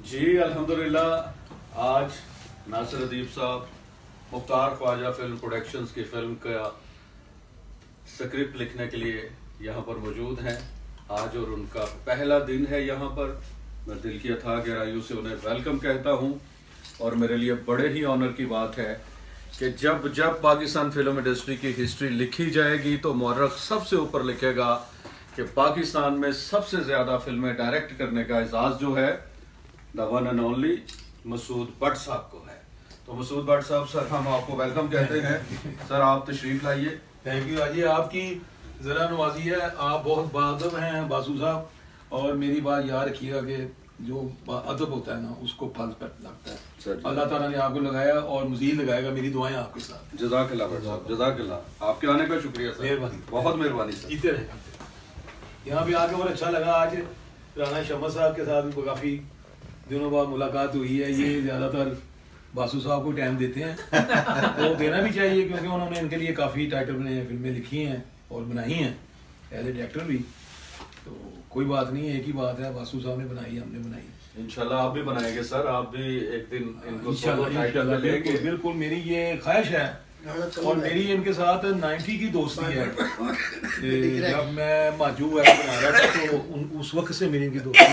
जी अल्हम्दुलिल्लाह। आज नासिर अदीब साहब मुख्तार ख्वाजा फिल्म प्रोडक्शंस की फिल्म का स्क्रिप्ट लिखने के लिए यहाँ पर मौजूद हैं आज, और उनका पहला दिन है यहाँ पर। मैं दिल की अथाह गहराइयों से उन्हें वेलकम कहता हूँ, और मेरे लिए बड़े ही ऑनर की बात है कि जब जब पाकिस्तान फिल्म इंडस्ट्री की हिस्ट्री लिखी जाएगी तो मौरख सबसे ऊपर लिखेगा कि पाकिस्तान में सबसे ज़्यादा फिल्में डायरेक्ट करने का एजाज़ जो है the one and only Masood Bhatt साहब को है। तो मसूद भट्ट साहब, सर हम आपको वेलकम कहते हैं। सर आप तशरीफ लाइए। थैंक यू अजी, आपकी ज़रा नवाजी है, आप बहुत बाअदब हैं बासु साहब। और मेरी बात याद रखिएगा कि जो अदब होता है ना उसको फल पर लगता है। अल्लाह ताला ने आपको लगाया और मज़ीद लगाएगा। मेरी दुआएं आपके साथ। जज़ाकल्लाह भट्ट साहब, जज़ाकल्लाह। आपके आने का शुक्रिया सर, मेहरबानी, बहुत मेहरबानी सर। जीते रहे। यहाँ भी आके और अच्छा लगा। आज राना शम्मा साहब के साथ भी काफ़ी दिनों बाद मुलाकात हुई है। ये ज़्यादातर बासु साहब को टाइम देते हैं तो देना भी चाहिए, क्योंकि उन्होंने इनके लिए काफ़ी टाइटल फिल्में लिखी हैं और बनाई हैं एज ए डायरेक्टर भी। तो कोई बात नहीं है, एक ही बात है, बासु साहब ने बनाई, हमने बनाई। इंशाल्लाह आप भी बनाएंगे सर, आप भी एक दिन इनको इंशाल्लाह बिल्कुल बिल्कुल, मेरी ये ख्वाहिश है। और मेरी इनके साथ 90 की दोस्ती है। जब मैं माजू बना रहा था तो उस वक्त से मेरी इनकी दोस्ती